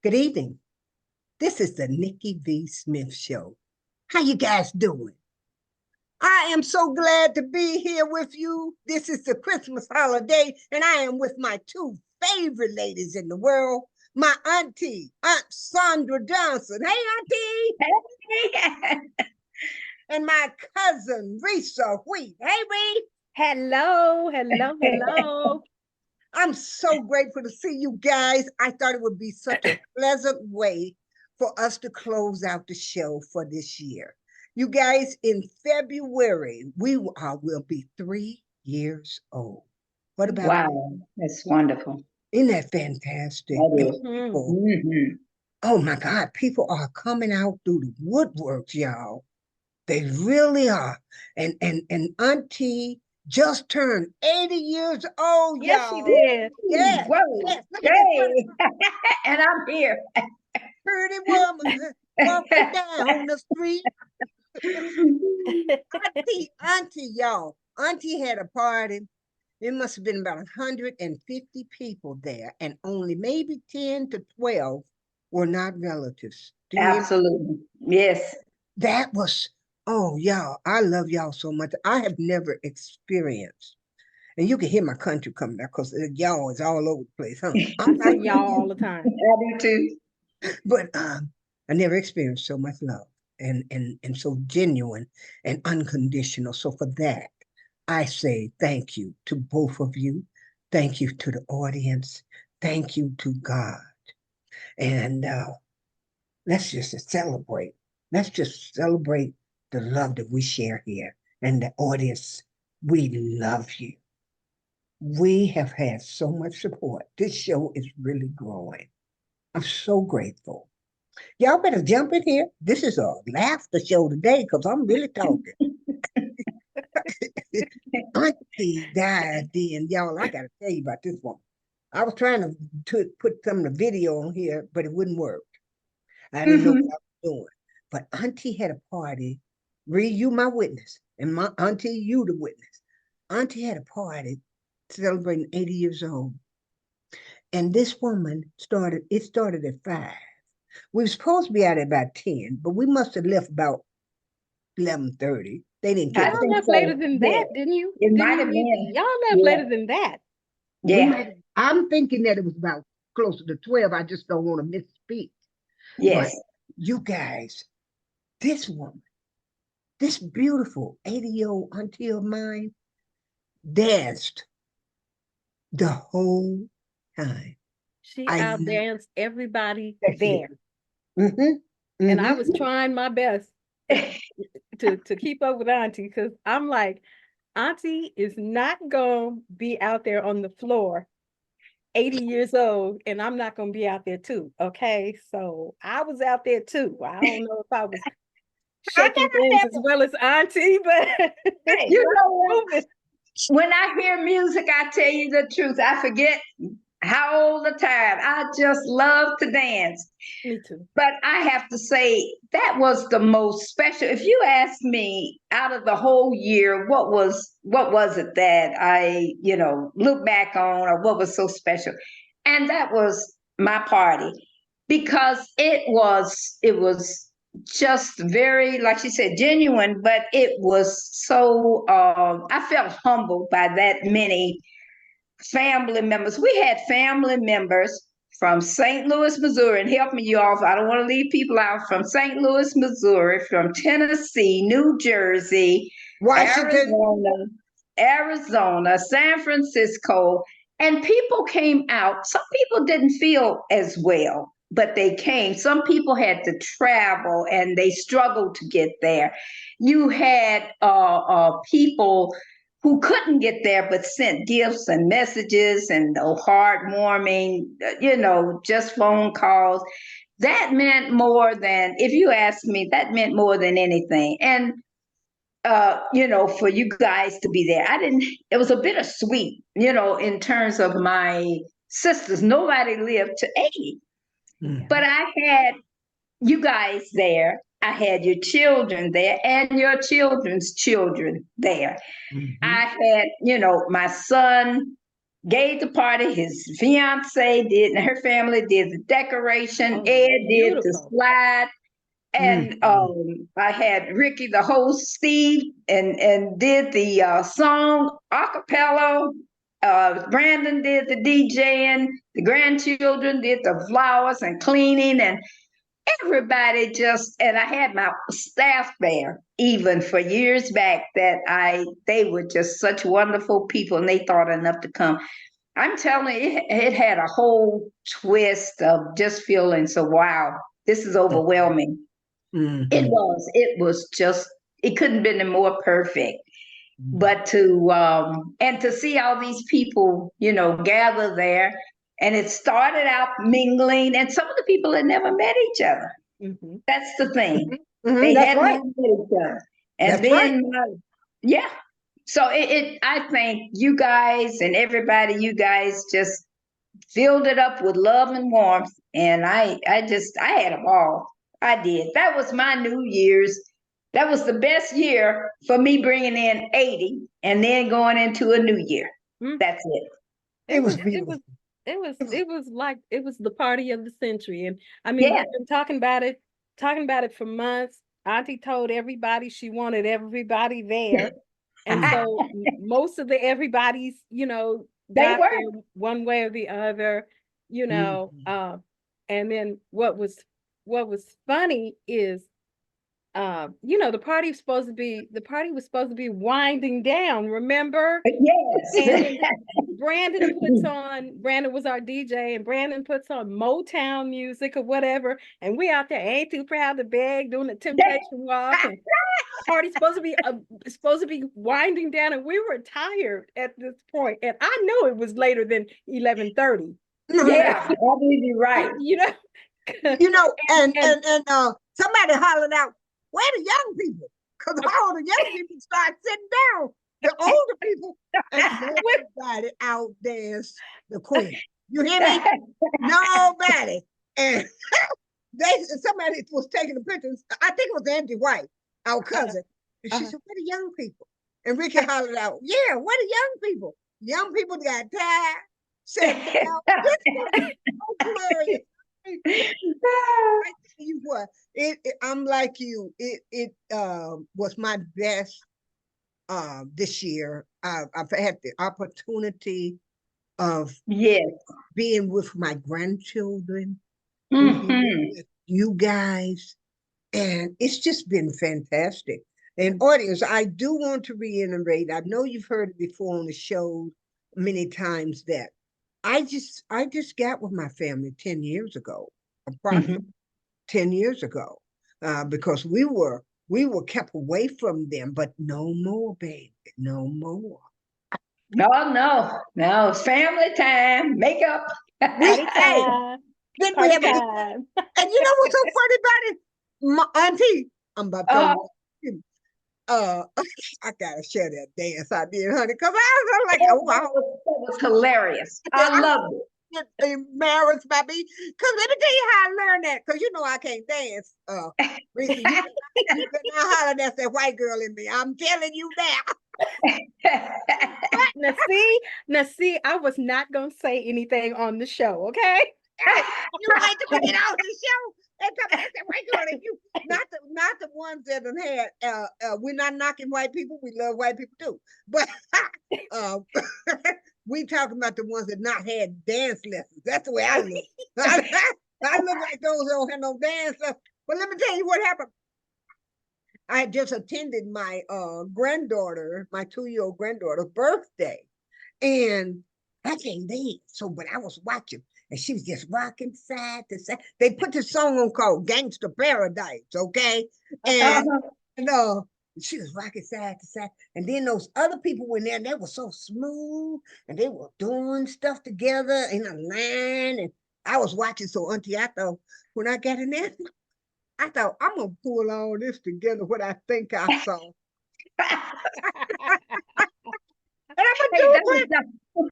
Good evening. This is the Nickie V. Smith Show. How you guys doing? I am so glad to be here with you. This is the Christmas holiday, and I am with my two favorite ladies in the world, my auntie, Aunt Sandra Johnson. Hey, auntie. Hey. And my cousin, Risa Wheat. Hey, Ree. Hello. I'm so grateful to see you guys. I thought it would be such a pleasant way for us to close out the show for this year. You guys, in February, will be 3 years old. What about Wow, that? that's wonderful. Isn't that fantastic? That And is. people, Mhm. oh my God, people are coming out through the woodworks, y'all. They really are. And Auntie just turned 80 years old, Yes, she y'all. did. Yes, Whoa, yes. Look at this hey, and I'm here. pretty woman walking down the street. Auntie, y'all. Auntie had a party. It must have been about 150 people there, and only maybe 10 to 12 were not relatives. Do you hear me? Absolutely. Yes. That was, oh, y'all, I love y'all so much. I have never experienced, and you can hear my country coming out because y'all is all over the place, huh? I I'm say not, y'all all the time. I do too. but I never experienced so much love and so genuine and unconditional. So for that, I say thank you to both of you. Thank you to the audience. Thank you to God. And let's just celebrate. Let's just celebrate the love that we share here. And the audience, we love you. We have had so much support. This show is really growing. I'm so grateful. Y'all better jump in here. This is a laughter show today because I'm really talking. Auntie died then, y'all. I got to tell you about this one. I was trying to put some of the video on here, but it wouldn't work. I didn't know what Mhm. I was doing. But Auntie had a party. Read you my witness, and my Auntie, you the witness. Auntie had a party celebrating 80 years old. And this woman it started at 5. We were supposed to be out at about 10, but we must have left about 11:30. They didn't I get Y'all no. think left later so. than Yeah. that, didn't you? It Didn't might you have leave? been. Y'all left Yeah. later than that. We Yeah. might. I'm thinking that it was about closer to 12. I just don't want to misspeak. But Yes. you guys, this woman, this beautiful 80-year-old auntie of mine, danced the whole time. She I outdanced everybody That's it. there. Mm-hmm. And I Mm-hmm. was trying my best to keep up with Auntie because I'm like, Auntie is not gonna be out there on the floor 80 years old, and I'm not gonna be out there too. Okay. So I was out there too. I don't know if I was I shaking things as got well as Auntie, but hey, You I know was what? moving. When I hear music, I tell you the truth. I forget how old the time. I just love to dance. Me too. But I have to say that was the most special. If you ask me out of the whole year, what was it that I, look back on or what was so special? And that was my party because it was just very, like she said, genuine, but it was so I felt humbled by that many family members. We had family members from St. Louis, Missouri, and help me, you all. I don't want to leave people out from St. Louis, Missouri, from Tennessee, New Jersey, Washington. Arizona, San Francisco, and people came out. Some people didn't feel as well, but they came. Some people had to travel and they struggled to get there. You had people who couldn't get there but sent gifts and messages and heartwarming, just phone calls. That meant more than, if you ask me, that meant more than anything. And for you guys to be there. It was a bittersweet, in terms of my sisters. Nobody lived to 80, but I had you guys there. I had your children there and your children's children there. Mm-hmm. I had, my son. gave the party. His fiance did, and her family did the decoration. Oh, Ed did the beautiful. slide. And I had Ricky, the host, Steve, and did the song a cappella. Brandon did the DJing. The grandchildren did the flowers and cleaning, and everybody just. And I had my staff there, even for years back. They were just such wonderful people, and they thought enough to come. I'm telling you, it had a whole twist of just feeling so wow. This is overwhelming. It was just, it couldn't have been more perfect. But to see all these people, gather there, and it started out mingling, and some of the people had never met each other. That's the thing. They That's hadn't right. met each other. And That's right. then, yeah. So I thank you guys and everybody. You guys just filled it up with love and warmth. And I had a ball. I did. That was my New Year's. That was the best year for me, bringing in 80 and then going into a new year. That's it. It was beautiful. It was the party of the century. And I mean, Yeah. we've been talking about it for months. Auntie told everybody she wanted everybody there. And so most of the everybody's, got there one way or the other, and then what was funny is the party was supposed to be winding down, remember? Yes. And Brandon was our DJ, and Brandon puts on Motown music or whatever, and we out there ain't too proud to beg, doing the temptation walk, and party's supposed to be winding down, and we were tired at this point, and I know it was later than 11:30. Yeah, I believe you're right. And somebody hollered out, "Where the young people?" Because all the young people start sitting down. The older people, and nobody out danced the queen. You hear me? Nobody. And somebody was taking the pictures. I think it was Andy White, our cousin. And she said, "Where the young people?" And Ricky hollered out, "Yeah, where the young people?" Young people got tired, said, "This is so glorious." I tell you what, I'm like you. It was my best this year. I've had the opportunity of being with my grandchildren, with you guys, and it's just been fantastic. And audience, I do want to reiterate, I know you've heard it before on the show many times, that I just got with my family 10 years ago, approximately 10 years ago, because we were kept away from them, but no more, baby, no more. No, it's family time, makeup. Party time. Then we have time. And you know what's so funny about it? My auntie, I'm about to tell you, I gotta share that dance I did, honey, because I was like, oh wow, that was hilarious. I loved it. Embarrassed by me, because let me tell you how I learned that, because you know I can't dance. Recently, you could not holler, that's that white girl in me. I'm telling you that. Now see, I was not gonna say anything on the show, okay? You wait till we get on the show. And that's that white girl in you. Not the ones that have had. We're not knocking white people. We love white people too. But we talking about the ones that not had dance lessons. That's the way I look. I look like those that don't have no dance lessons. But let me tell you what happened. I had just attended my granddaughter, my 2-year-old granddaughter's birthday, and I can't dance. So, but I was watching, and she was just rocking side to side. They put this song on called "Gangsta Paradise," okay, and she was rocking side to side. And then those other people were there, and they were so smooth, and they were doing stuff together in a line. And I was watching, so Auntie, I thought when I got in there, I thought, I'm going to pull all this together, what I think I saw. And I'm going to do it. That was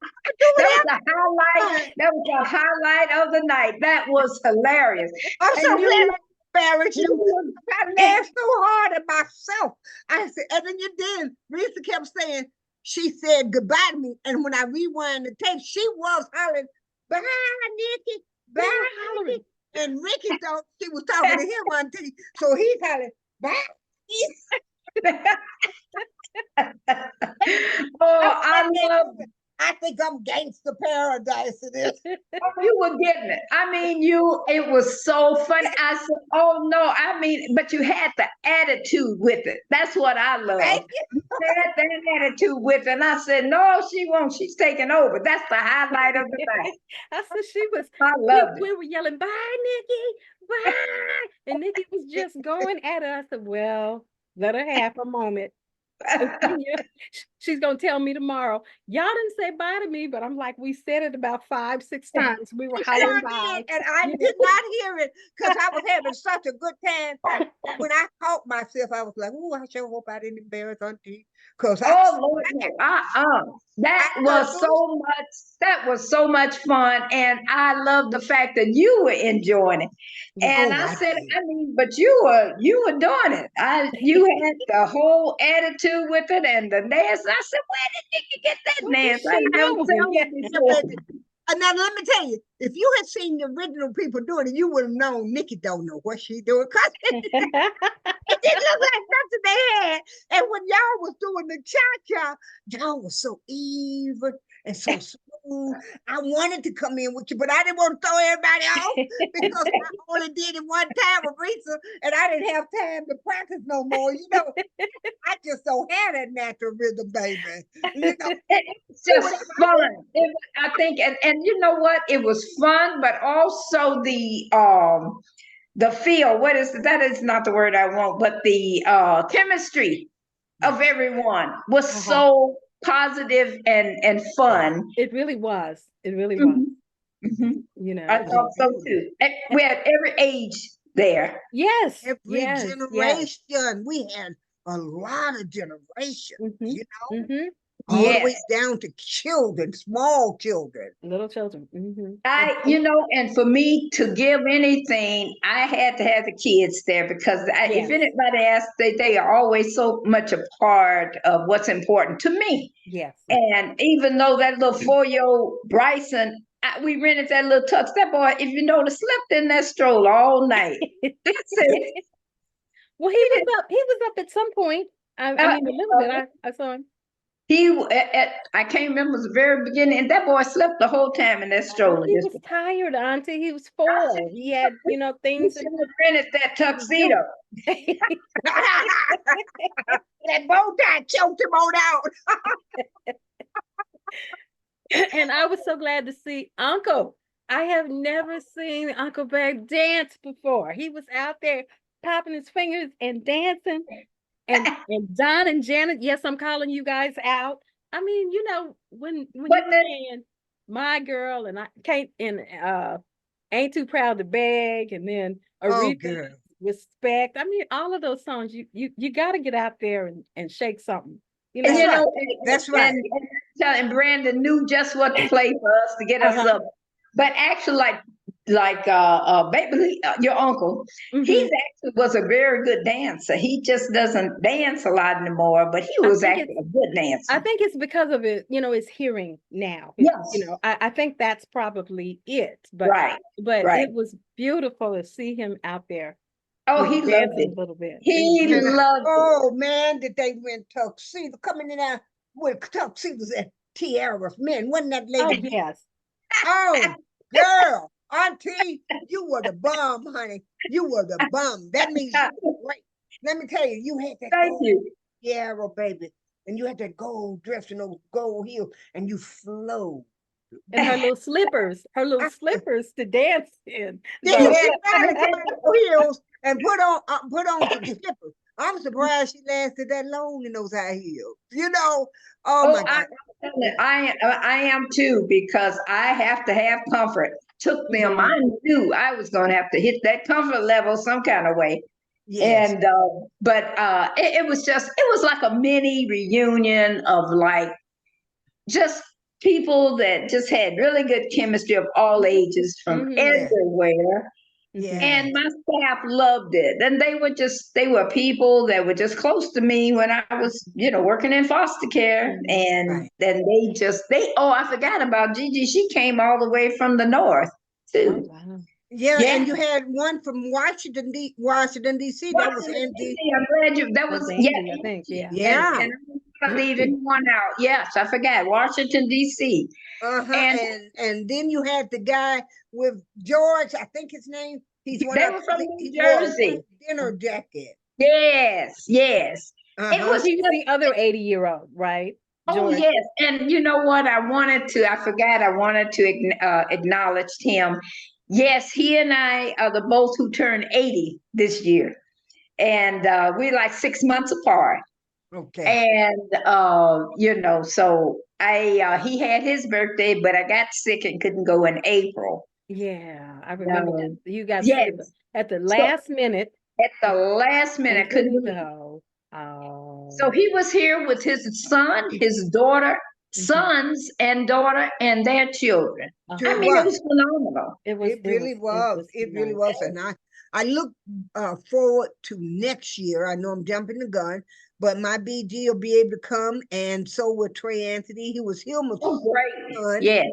the highlight. That was the highlight of the night. That was hilarious. I'm so glad I embarrassed you. I laughed so hard at myself. I said, and then you did. Risa kept saying, she said goodbye to me. And when I rewind the tape, she was hollering, bye, Nicki, They bye, were hollering. Nicki. And Ricky thought she was talking to him on TV. So he's hollering, bye. Oh, I love. I think I'm gangster paradise in this. Oh, you were getting it. I mean, it was so funny. I said, oh no, I mean, but you had the attitude with it. That's what I love. Thank you. You had that attitude with it. And I said, no, she won't. She's taking over. That's the highlight of the night. I said she was. I loved We were yelling, "Bye, Nicki, bye," and Nicki was just going at us. I said, well, let her have a moment. Yeah, she's gonna tell me tomorrow. Y'all didn't say bye to me, but I'm like, we said it about 5, 6 times. We were hollering bye, and I did not hear it because I was having such a good time. When I caught myself, I was like, "Oh, I sure hope I didn't embarrass Auntie." Because oh Lord, no. That was so much. That was so much fun, and I love the fact that you were enjoying it. And I said, I mean, but you were doing it. You had the whole attitude with it and the dance. I said, where did Nicki get that dance? I never seen it before. Now let me tell you, if you had seen the original people doing it, you would have known Nicki don't know what she doing because it didn't look like nothing they had. And when y'all was doing the cha-cha, y'all was so even and so smooth. I wanted to come in with you, but I didn't want to throw everybody off because I only did it one time with Risa, and I didn't have time to practice no more. You know, I just don't have that natural rhythm, baby. You know, it's just fun. I think, and you know what? It was fun, but also the feel. What is that? Is not the word I want, but the chemistry of everyone was so positive and fun. It really was. It really was. Mm-hmm. You know, I thought so too. We had every age there. Yes, every generation. We had a lot of generations. You know. All the way down to children, small children, little children. You know, and for me to give anything, I had to have the kids there because if anybody asks, they are always so much a part of what's important to me. Yes. And even though that little 4-year-old Bryson, we rented that little tux. That boy, if you notice, slept in that stroller all night. Well, he was up at some point. I mean, a little bit. I saw him. I can't remember the very beginning, and that boy slept the whole time in that stroller. He was tired, Auntie. He was full. He had, things. He should have rented that tuxedo. That bow tie choked him on out. And I was so glad to see Uncle. I have never seen Uncle Bear dance before. He was out there popping his fingers and dancing. And Don and Janet, yes, I'm calling you guys out. I mean, when you're saying my girl and I can't ain't too proud to beg, and then Aretha, respect. I mean, all of those songs, you got to get out there and shake something. That's right. And Brandon knew just what to play for us to get us up. But actually, like baby, your uncle, he actually was a very good dancer. He just doesn't dance a lot anymore, but he was actually a good dancer. I think it's because of it, his hearing now. Yes. I think that's probably it. But it was beautiful to see him out there. Oh, he loved it a little bit. He loved it. Oh man, did they win tuxedo coming in there with tuxedos and tiaras? Man, wasn't that lady? Oh yes. Oh girl. Auntie, you were the bomb, honey. You were the bomb. That means you were great. Let me tell you, you had that tiara, baby, and you had that gold dress and those gold heels, and you flowed. And her little slippers to dance in. Yeah, heels and put on some slippers. I'm surprised she lasted that long in those high heels. Oh my God. I am too, because I have to have comfort. Took them. I knew I was going to have to hit that comfort level some kind of way. Yes. And it was like a mini reunion of like just people that just had really good chemistry of all ages from everywhere. Yeah. And my staff loved it. And they were people that were just close to me when I was, working in foster care. And Right. then oh, I forgot about Gigi. She came all the way from the north Oh, too. wow. Yeah, Yeah. and you had one from Washington D.C. That was Washington, Angie. D.C., I'm glad that That's was, Angie, I think. Angie. Yeah. Yeah. And I'm not leaving one out. Yes, I forgot. Washington, D.C. Uh-huh. And And then you had the guy with George, I think his name. He's one they of were from he New wore a Jersey. white dinner jacket. Yes, yes. It Uh-huh. was He's just, the other 80-year-old, right? oh, George. yes. And you know what? I forgot, I wanted to acknowledge him. Yes, he and I are the both who turned 80 this year. And we're like 6 months apart. Okay. And so he had his birthday, but I got sick and couldn't go in April. Yeah, I remember that. You got sick Yes. at the So last minute at the last minute, and I couldn't couldn't believe it. go. So Oh. he was here with his son, his daughter, Mhm. sons and daughter, and their children. Sure I Uh-huh. mean, it was. was phenomenal. It really It was. was It really nice. was. And I look forward to next year. I know I'm jumping the gun, but my BG will be able to come, and so will Trey Anthony. He was here with Oh, great. son. Yes.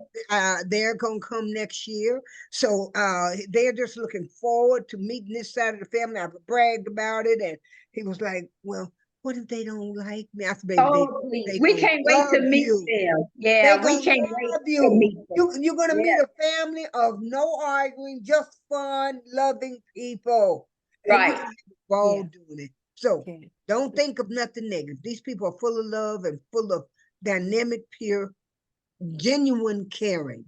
They're gonna come next year. So they're just looking forward to meeting this side of the family. I've bragged about it, and he was like, well, what if they don't like me? I said, baby, Oh, please. they We gonna can't wait to love meet you. them. They Yeah, we gonna can't wait love to you. meet them. You're gonna meet Yeah, a family of no arguing, just fun, loving people, and you're right. gonna have a ball Yeah. doing it. So Okay. don't think of nothing negative. These people are full of love and full of dynamic, pure, genuine caring.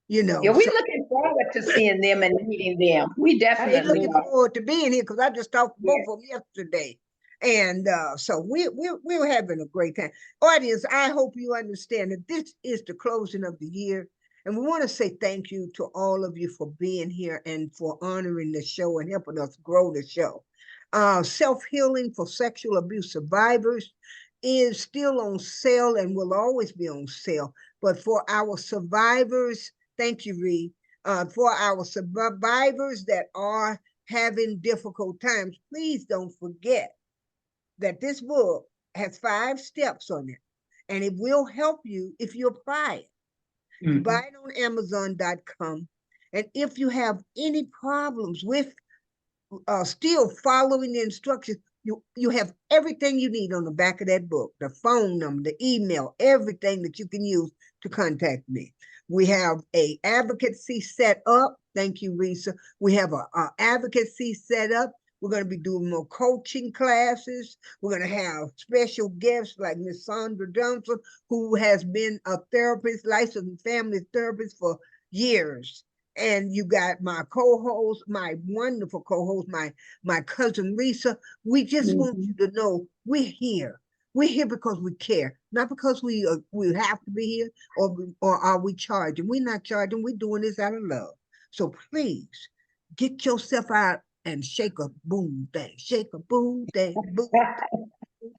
Yeah, we're So looking forward to seeing them and meeting them. We I and definitely looking agree. are. forward to being here because I just talked to both Yeah. of them yesterday. And so we're having a great time. Audience, I hope you understand that this is the closing of the year. And we want to say thank you to all of you for being here and for honoring the show and helping us grow the show. Self-healing for sexual abuse survivors is still on sale and will always be on sale. But for our survivors, thank you, Reed, for our survivors that are having difficult times, please don't forget that this book has 5 steps on it, and it will help you if you apply it. You buy it on Amazon.com. And if you have any problems with still following the instructions, you have everything you need on the back of that book, the phone number, the email, everything that you can use to contact me. We have a advocacy set up. Thank you, Risa. We have a advocacy set up. We're going to be doing more coaching classes. We're going to have special guests like Miss Sandra Johnson, who has been a therapist, licensed family therapist for years. And you got my co-host, my wonderful co-host, my cousin Risa. We just want Mhm. you to know we're here. We're here because we care, not because we have to be here or are we charging. We're not charging. We're doing this out of love. So please get yourself out and shake a boom thing, shake a boom thing, boom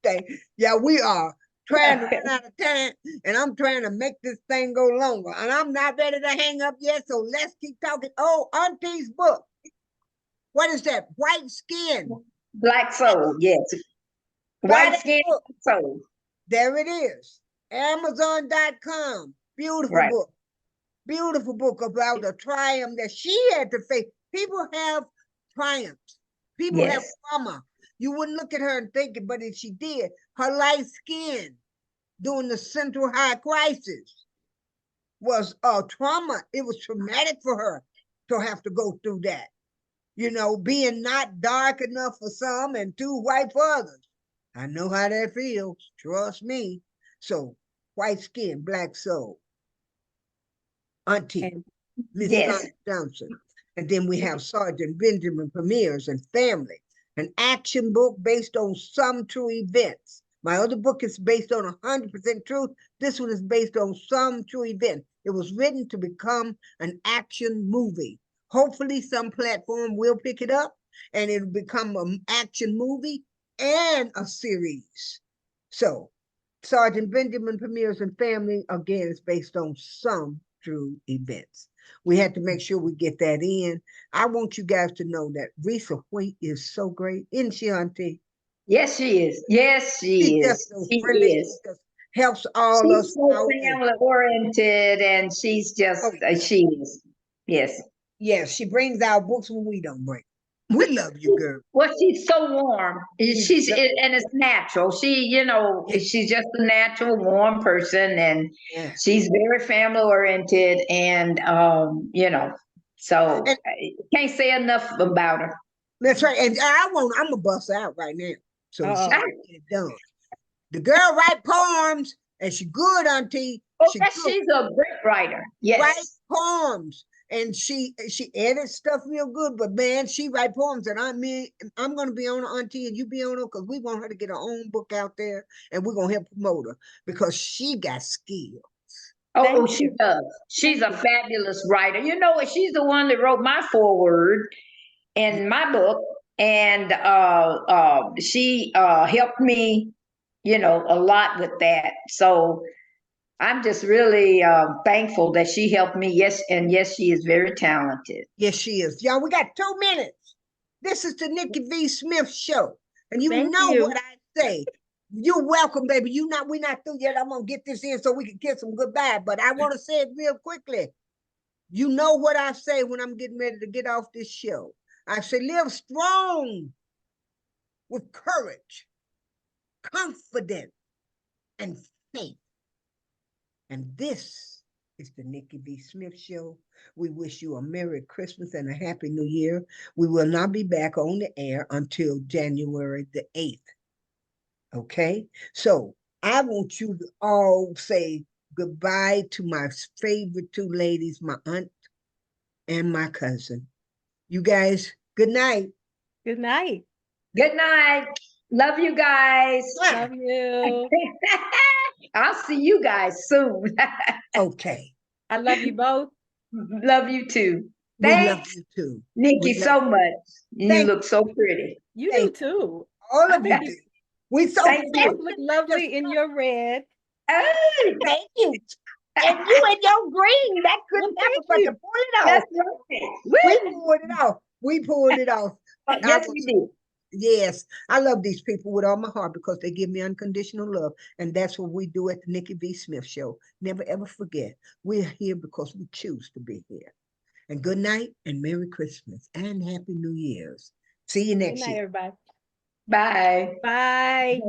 thing. Yeah, we are trying to run out of time, and I'm trying to make this thing go longer. And I'm not ready to hang up yet, so let's keep talking. Oh, Auntie's book. What is that? White skin. Black soul, yes. Buy White that skin, book. black soul. There it is. Amazon.com. Beautiful Right. book. Beautiful book about the triumph that she had to face. People have triumphs. People have Yes. trauma. You wouldn't look at her and think it, but if she did, her light skin during the Central High crisis was trauma. It was traumatic for her to have to go through that. Being not dark enough for some and too white for others. I know how that feels. Trust me. So, white skin, black soul, Auntie, And Miss Yes. Sandra Johnson. And then we have Sergeant Benjamin Premier's and Family, an action book based on some true events. My other book is based on 100% truth. This one is based on some true event. It was written to become an action movie. Hopefully, some platform will pick it up and it'll become an action movie and a series. So, Sergeant Benjamin Premier's and Family, again, is based on some true events. we had to make sure we get that in. I want you guys to know that Risa Wheat is so great, isn't she, Auntie? Yes, she is. Yes, She's she just is. so She friendly. She is. just helps all She's us so out. family oriented, and she's just Oh, she is. Yes. yeah, she brings our books when we don't bring. We love you, girl. Well, she's so warm. We love And it's natural. you. She's just a natural, warm person, and Yeah. she's very family oriented, and so And I can't say enough about her. that's right. And I'm gonna bust out right now so she Uh-oh. can get it done. The girl write poems and she good, Auntie. Oh, She yes, good. she's a great writer. Write Yes. poems. And she edits stuff real good, but man, she write poems, and I'm gonna be on her, Auntie, and you be on her, because we want her to get her own book out there, and we're gonna help promote her because she got skill. Oh, Thank she you. does. She's Thank a you. fabulous writer. You know what? She's the one that wrote my foreword in my book, and she helped me, a lot with that. So I'm just really thankful that she helped me. Yes, and yes, she is very talented. Yes, she is. Y'all, we got 2 minutes. This is the Nickie V. Smith show. And you Thank know what you. I say. You're welcome, baby. We're not through yet. I'm gonna get this in so we can kiss them goodbye. But I want to say it real quickly. You know what I say when I'm getting ready to get off this show. I say live strong with courage, confidence, and faith. And this is the Nickie V. Smith Show. We wish you a Merry Christmas and a Happy New Year. We will not be back on the air until January the 8th. Okay? So I want you to all say goodbye to my favorite 2 ladies, my aunt and my cousin. You guys, good night. Good night. Good night. Love you guys. Love you. I'll see you guys soon. Okay. I love you both. Love you too. We love Thanks, you too. Nikki, We love so much. You Thank look so pretty. You do thank too. all I of you think do. We so Thank you both you. look festive. Just lovely in your red. Oh, thank you. And you and your green, that Well, couldn't happen thank but to you. pull it off. that's right. We Woo! pulled it off. We pulled it off. I Yes, we was, did. yes, I love these people with all my heart because they give me unconditional love. And that's what we do at the Nickie V. Smith Show. Never ever forget, we're here because we choose to be here. And good night and Merry Christmas and Happy New Year's. See you Good next night, year. everybody. Bye. Bye.